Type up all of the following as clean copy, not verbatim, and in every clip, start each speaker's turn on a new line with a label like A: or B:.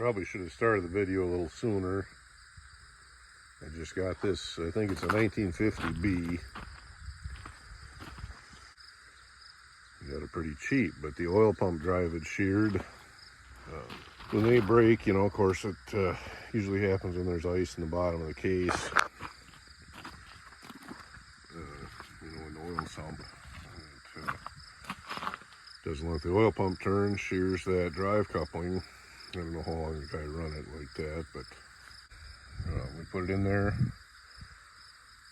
A: Probably should have started the video a little sooner. I just got this, I think it's a 1950 B. Got it pretty cheap, but the oil pump drive had sheared. When they break, you know, of course it usually happens when there's ice in the bottom of the case. You know, an oil sump. It doesn't let the oil pump turn, shears that drive coupling. I don't know how long the guy run it like that, but we put it in there,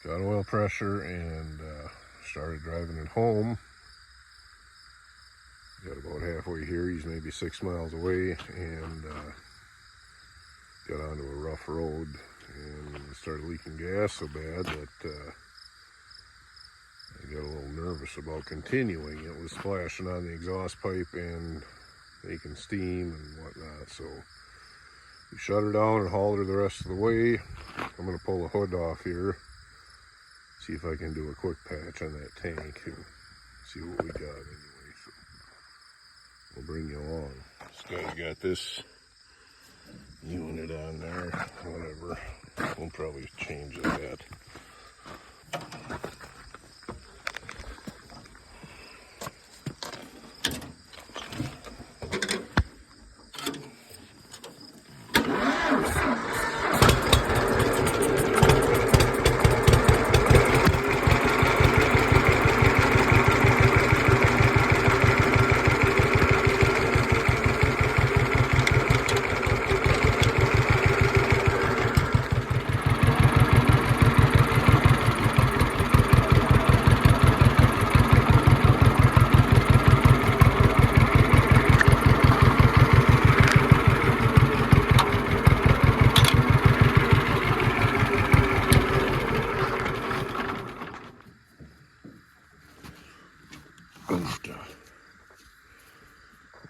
A: got oil pressure, and started driving it home. Got about halfway here, he's maybe 6 miles away, and got onto a rough road and started leaking gas so bad that I got a little nervous about continuing. It was splashing on the exhaust pipe and making steam and whatnot, so we shut her down and hauled her the rest of the way. I'm going to pull the hood off here, see if I can do a quick patch on that tank and see what we got anyway. So we'll bring you along. This guy's got this unit on there, whatever. We'll probably change that.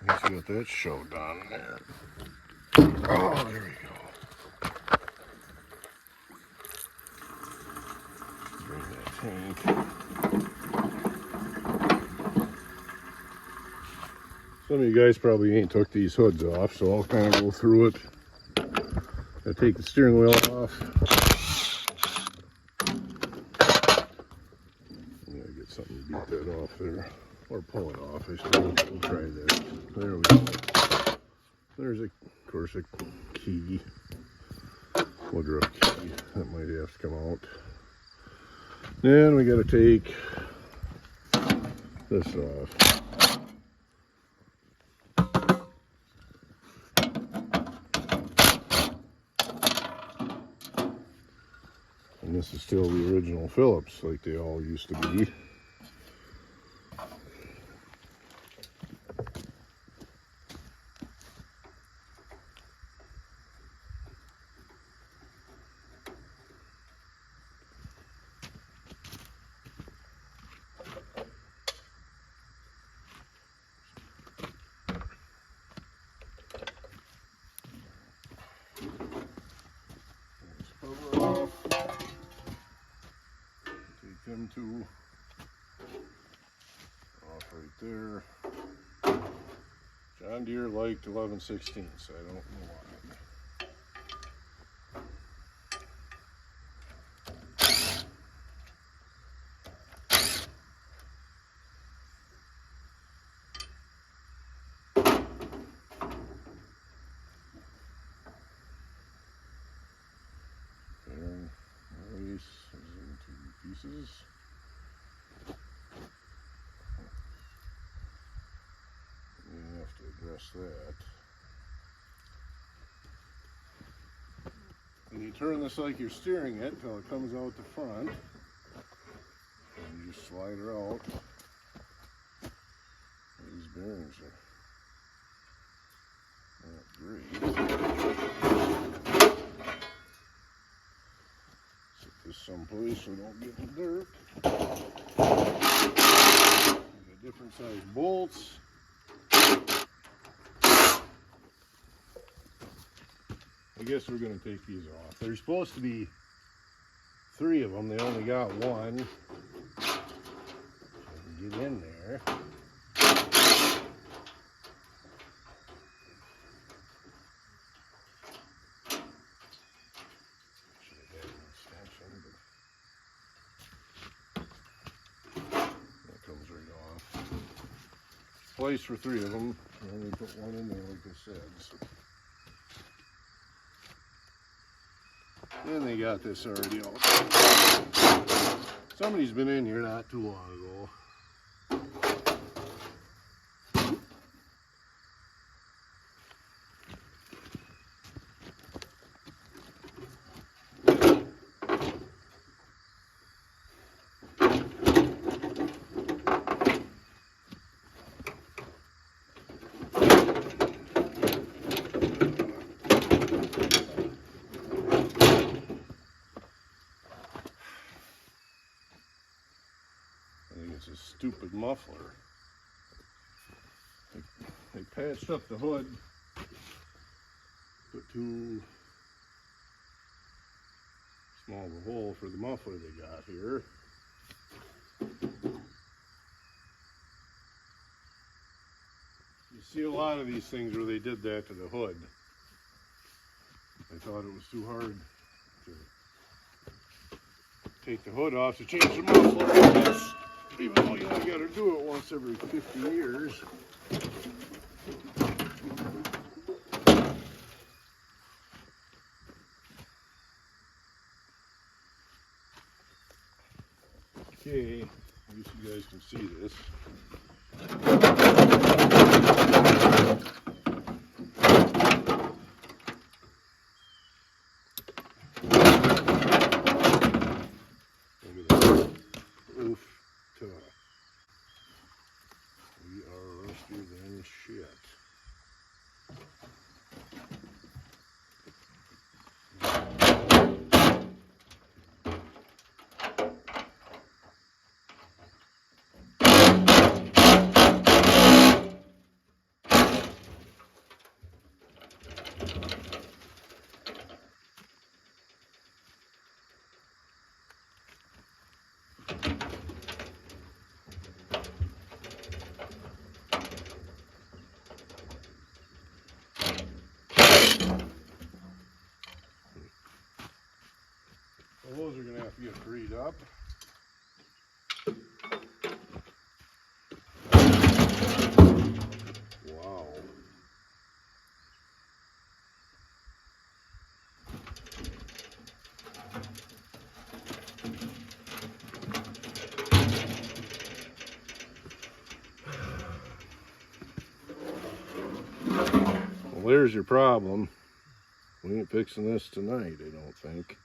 A: Let's get that show down there. Oh, there we go. Bring that tank. Some of you guys probably ain't took these hoods off, so I'll kind of go through it. I take the steering wheel off. I'm gonna get something to beat that off there. Or pull it off, I suppose. We'll try that. There we go. There's, of course, a key. Woodruff key. That might have to come out. Then we got to take this off. And this is still the original Phillips, like they all used to be. Take them two off right there. John Deere liked 11/16, so I don't know why. Race is in 2 pieces. We have to address that. And you turn this like you're steering it until it comes out the front. And you just slide her out. These bearings are not great. This someplace so we don't get in the dirt. Got different size bolts. I guess we're going to take these off. There's supposed to be 3 of them. They only got 1. So I can get in there. place for 3 of them. I only put 1 in there, like I said. So. And they got this already out. Somebody's been in here not too long ago. It's a stupid muffler. They patched up the hood, put too small of a hole for the muffler they got here. You see a lot of these things where they did that to the hood. I thought it was too hard to take the hood off to change the muffler, I guess. Even though you only got to do it once every 50 years. Okay, I guess you guys can see this. We are rustier than shit. Well, those are going to have to get freed up. Wow. Well, there's your problem. We ain't fixing this tonight, I don't think.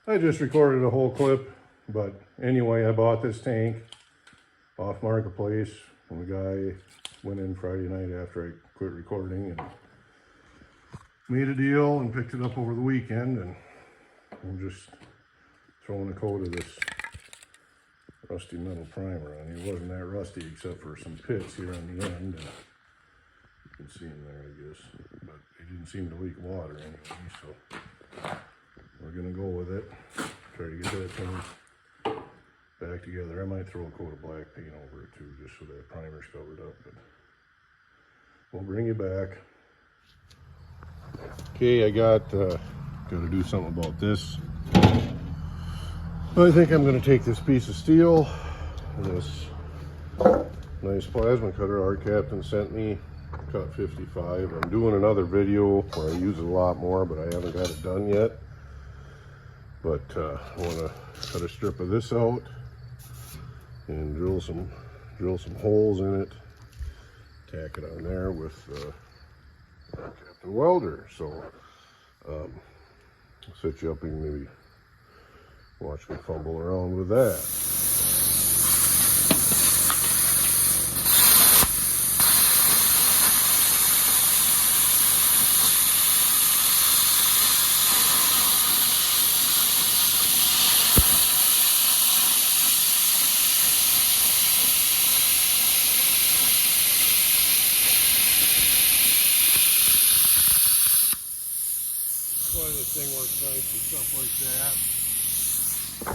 A: I just recorded a whole clip, but anyway, I bought this tank off Marketplace when the guy went in Friday night after I quit recording and made a deal and picked it up over the weekend, and I'm just throwing a coat of this rusty metal primer on. It wasn't that rusty except for some pits here on the end. You can see them there, I guess, but it didn't seem to leak water anyway, so we're gonna go with it. Try to get that thing back together. I might throw a coat of black paint over it too, just so that primer's covered up, but we'll bring you back. Okay, I got to do something about this. I think I'm going to take this piece of steel, this nice plasma cutter Arccaptain sent me, cut 55. I'm doing another video where I use it a lot more, but I haven't got it done yet. But I want to cut a strip of this out and drill some holes in it, tack it on there with Arccaptain welder. So I'll set you up and maybe watch me fumble around with that. That's why this thing works nice with stuff like that. I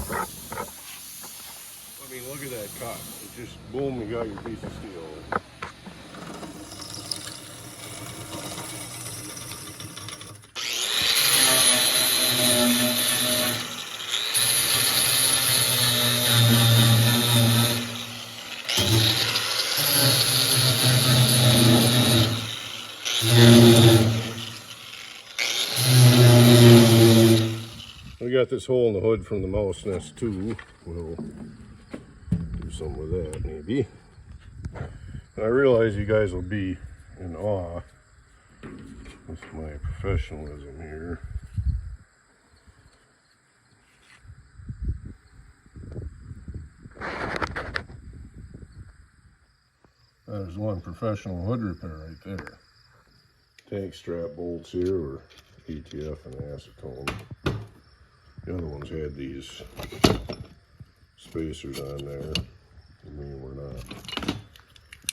A: mean, look at that cut. It just, boom, you got your piece of steel. got this hole in the hood from the mouse nest too. We'll do something with that maybe. And I realize you guys will be in awe with my professionalism here. There's one professional hood repair right there. Tank strap bolts here were ETF and acetone. The other ones had these spacers on there. I mean, we're not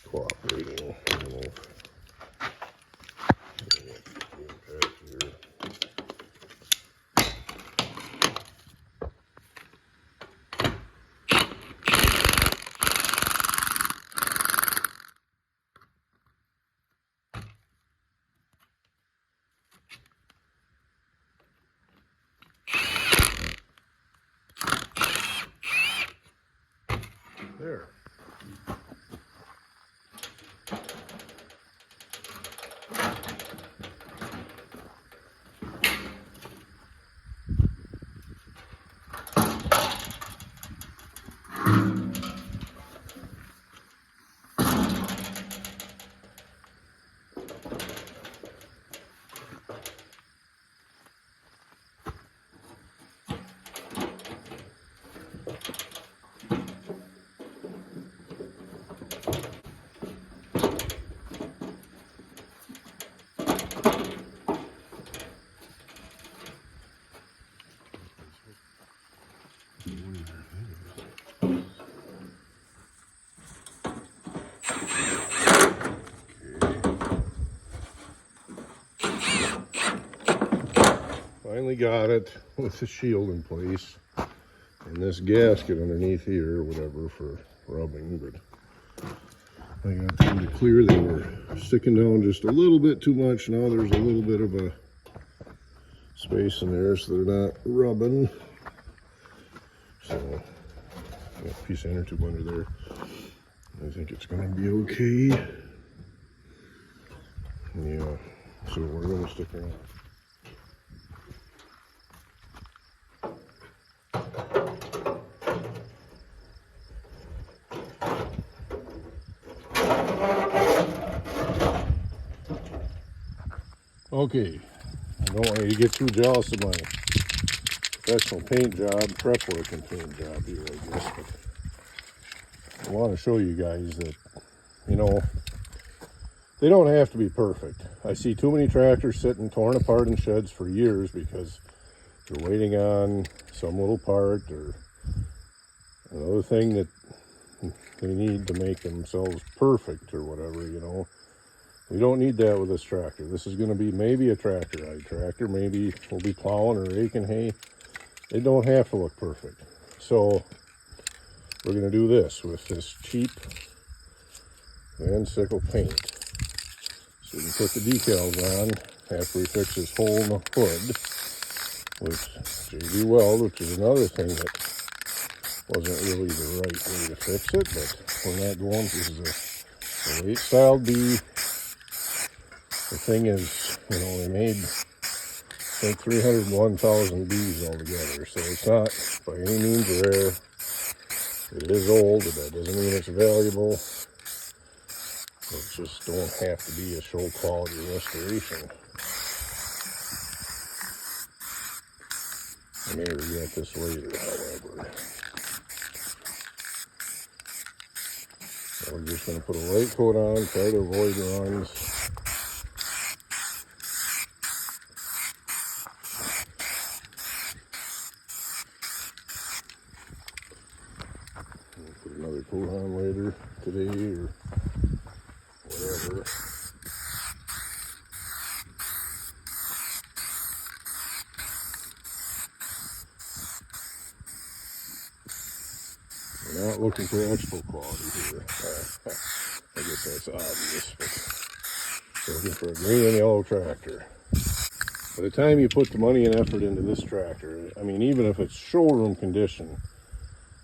A: cooperating. I don't know if here. There. Finally got it with the shield in place and this gasket underneath here, whatever, for rubbing, but I got them to clear. They were sticking down just a little bit too much. Now there's a little bit of a space in there so they're not rubbing. So got a piece of inner tube under there. I think it's going to be okay. Yeah, so we're going to stick around. Okay, I don't want you to get too jealous of my professional paint job, prep work and paint job here, I guess, but I want to show you guys that, you know, they don't have to be perfect. I see too many tractors sitting torn apart in sheds for years because they're waiting on some little part or another thing that they need to make themselves perfect or whatever, you know. We don't need that with this tractor. This is going to be maybe a tractor ride tractor. Maybe we'll be plowing or raking hay. It don't have to look perfect. So we're going to do this with this cheap Van Sickle paint. So we can put the decals on after we fix this hole in the hood with JB Weld, which is another thing that wasn't really the right way to fix it, but we're not going. This is a late style B. The thing is, you know, they made, I think, 301,000 Bs altogether, so it's not by any means rare. It is old, but that doesn't mean it's valuable. It just don't have to be a show quality restoration. I may regret this later, however. So we're just going to put a light coat on, try to avoid runs. Put another coat on later today or whatever. We're not looking for expo quality here. I guess that's obvious, but we're looking for a green and yellow tractor. By the time you put the money and effort into this tractor, I mean, even if it's showroom condition,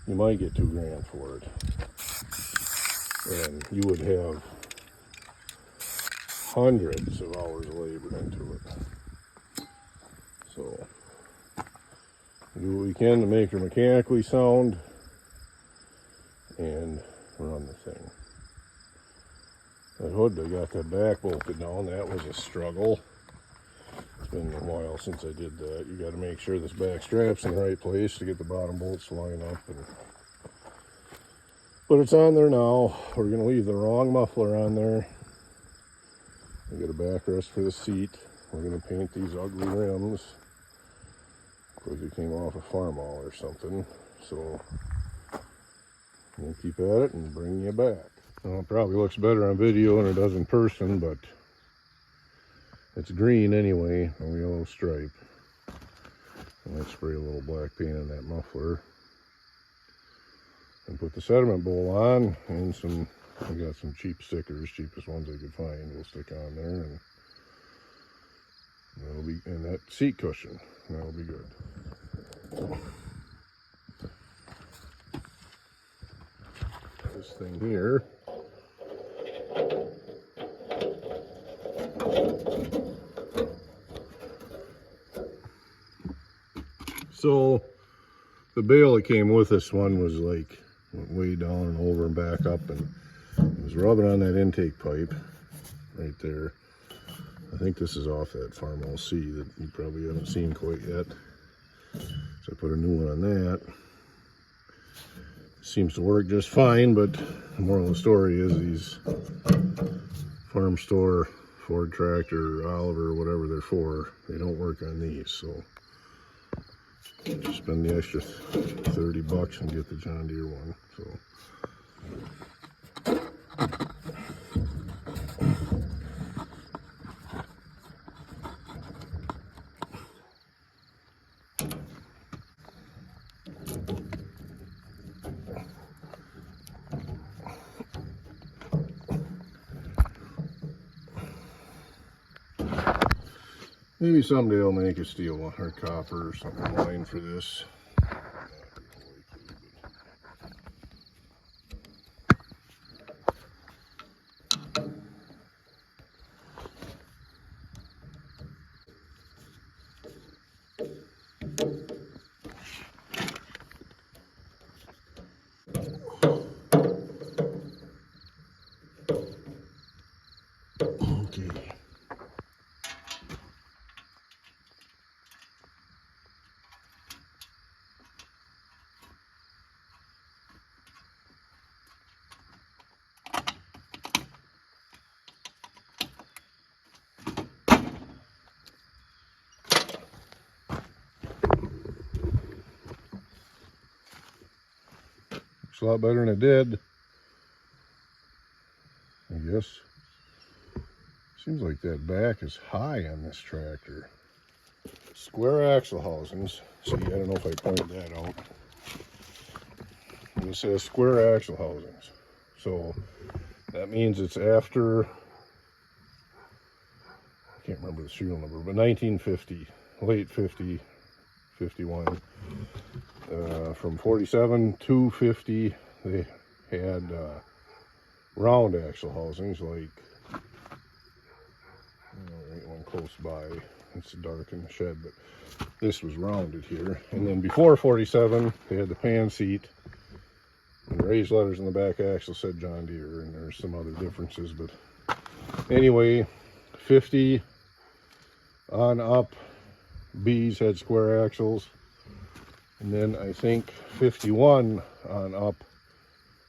A: you might get $2 grand for it. And you would have hundreds of hours of labor into it. So Do what we can to make her mechanically sound and run the thing. That hood, I got that back bolted down. That was a struggle. It's been a while since I did that. You got to make sure this back strap's in the right place to get the bottom bolts to line up. But it's on there now. We're going to leave the wrong muffler on there. We got a backrest for the seat. We're going to paint these ugly rims because they came off a farm haul or something. So we'll keep at it and bring you back. Well, it probably looks better on video than it does in person, but it's green anyway, a yellow stripe. And I spray a little black paint on that muffler. And put the sediment bowl on and I got some cheap stickers, cheapest ones I could find. We'll stick on there, and that'll be, and that seat cushion, that'll be good. This thing here. So the bale that came with this one was like way down and over and back up, and it was rubbing on that intake pipe right there. I think this is off that Farmall C that you probably haven't seen quite yet. So I put a new one on that. Seems to work just fine, but the moral of the story is these farm store Ford tractor, Oliver, whatever they're for, they don't work on these. So just spend the extra 30 bucks and get the John Deere one. So maybe someday I'll make a steel one or copper or something line for this. Okay. Looks a lot better than it did, I guess. Seems like that back is high on this tractor. Square axle housings. See, I don't know if I pointed that out. This says square axle housings. So that means it's after, I can't remember the serial number, but 1950, late 50, 51. From 47 to 50, they had round axle housings, like right one close by. It's dark in the shed, but this was rounded here. And then before 47, they had the pan seat, and the raised letters in the back axle said John Deere, and there's some other differences. But anyway, 50 on up, B's had square axles. And then I think 51 on up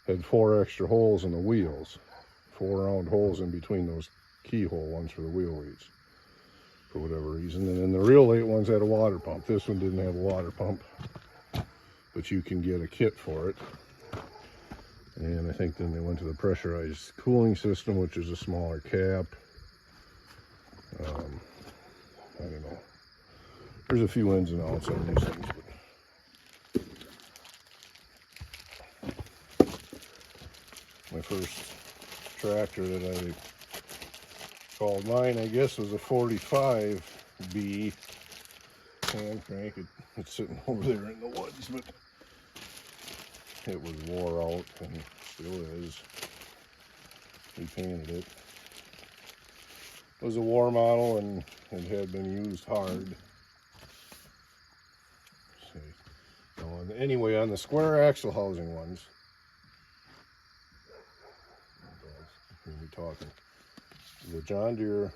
A: had 4 extra holes in the wheels. 4 round holes in between those keyhole ones for the wheel weights, for whatever reason. And then the real late ones had a water pump. This one didn't have a water pump, but you can get a kit for it. And I think then they went to the pressurized cooling system, which is a smaller cap. I don't know. There's a few ins and outs on these things, but my first tractor that I called mine, I guess, was a 45 B hand crank. It's sitting over there in the woods, but it was wore out and still is. We painted it. It was a war model and it had been used hard. Let's see. Anyway, on the square axle housing ones, the John Deere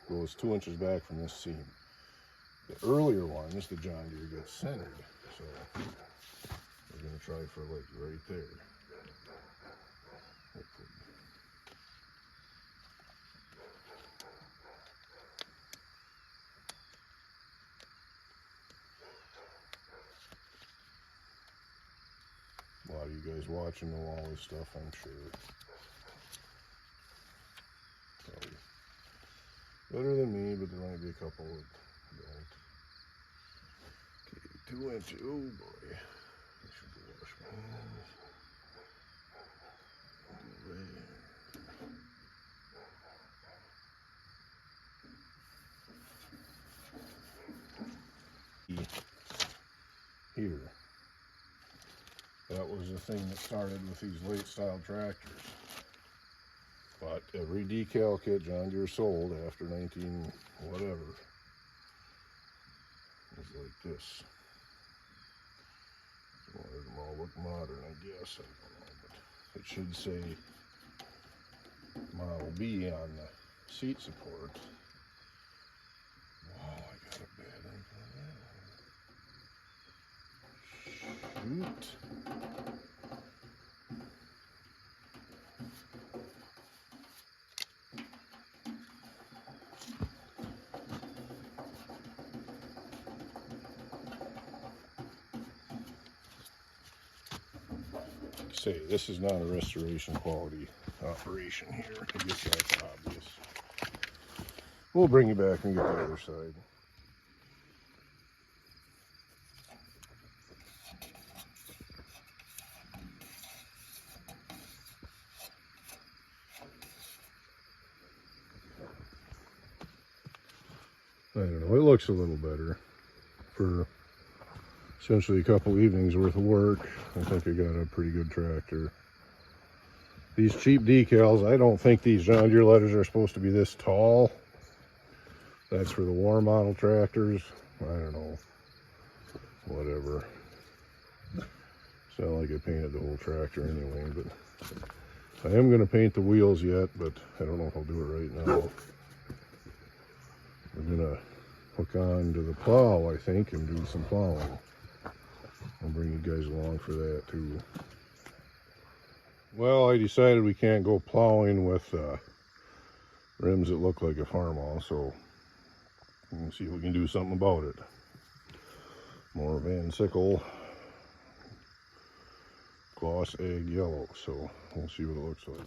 A: goes 2 inches back from this seam. The earlier ones, the John Deere gets centered. So we're going to try for like right there. Hopefully. A lot of you guys watching know all this stuff, I'm sure. Probably better than me, but there might be a couple that don't. Okay, 2 inches. Oh boy. I should go wash my hands. Here. That was the thing that started with these late style tractors. But every decal kit John Deere sold after 19 whatever was like this. So let them all look modern, I guess. I don't know, but it should say Model B on the seat support. Wow, I got a bad ink on that one. Shoot. Say, this is not a restoration quality operation here. I guess that's obvious. We'll bring you back and get the other side. I don't know, it looks a little better for essentially a couple evenings worth of work. I think I got a pretty good tractor. These cheap decals, I don't think these John Deere letters are supposed to be this tall. That's for the war model tractors. I don't know. Whatever. It's not like I painted the whole tractor anyway, but I am going to paint the wheels yet, but I don't know if I'll do it right now. We're going to hook on to the plow, I think, and do some plowing. I'll bring you guys along for that too. Well, I decided we can't go plowing with rims that look like a farmall, so we'll see if we can do something about it. More Van Sickle gloss egg yellow, so we'll see what it looks like.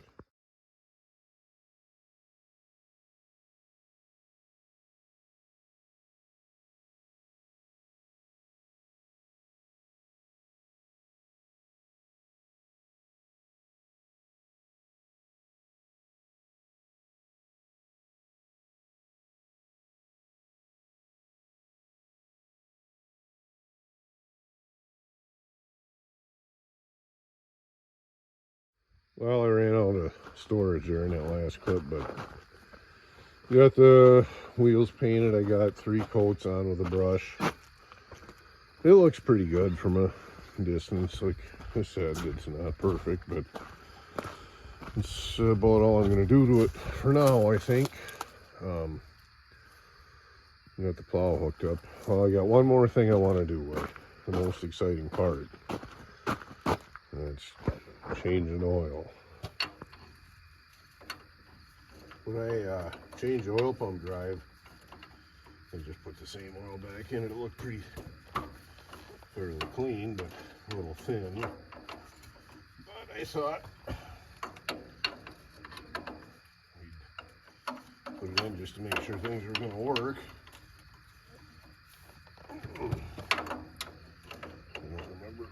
A: Well, I ran out of storage there in that last clip, but got the wheels painted. I got 3 coats on with a brush. It looks pretty good from a distance. Like I said, it's not perfect, but it's about all I'm going to do to it for now, I think. Got the plow hooked up. Well, I got one more thing I want to do with the most exciting part. And it's changing oil. When I changed the oil pump drive, I just put the same oil back in it. It looked pretty fairly clean, but a little thin. But I thought we'd put it in just to make sure things were going to work. I don't remember.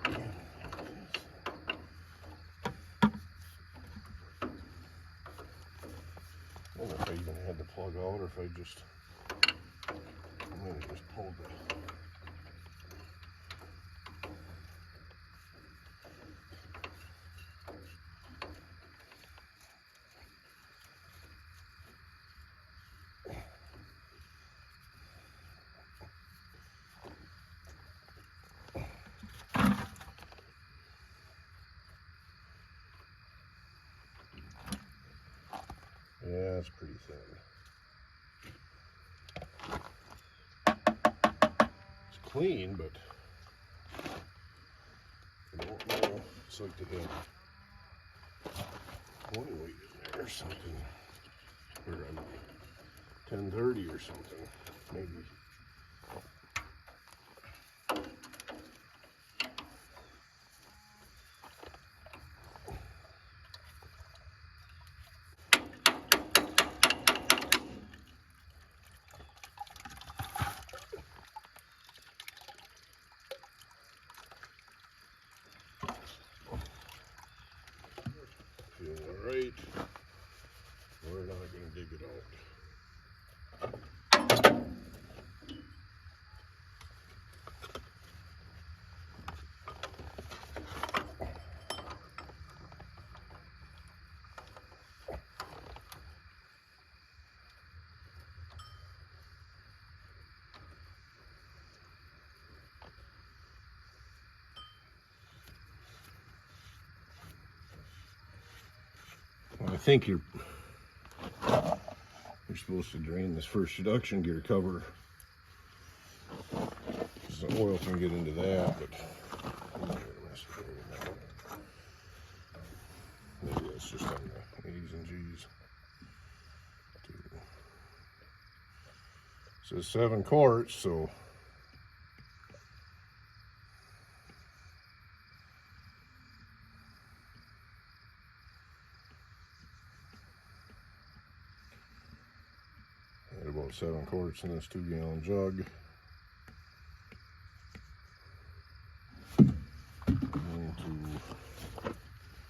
A: I don't know if I even had the plug out or if I just, might have just pulled the. that's pretty thin. It's clean, but I don't know. It's like they have 20 weight in there or something. Or 1030 or something, maybe. Feeling all right. We're not going to dig it out. Well, I think you're supposed to drain this first reduction gear cover, because the oil can get into that, but maybe that's just on the A's and G's. It says 7 quarts, so about 7 quarts in this 2-gallon jug.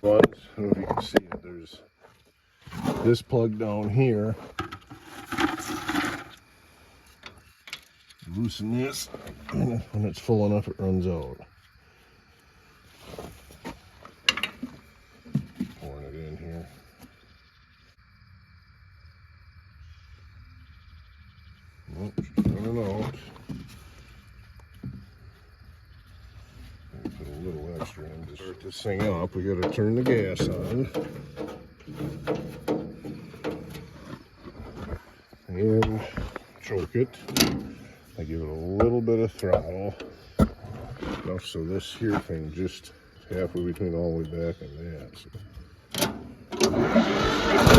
A: I don't know if you can see it. There's this plug down here. Loosen this, and when it's full enough, it runs out. Pouring it in here. Nope, she's running out. Put a little extra in to start this thing up. We got to turn the gas on. And choke it. I give it a little bit of throttle. Enough so this here thing just halfway between all the way back and that. So.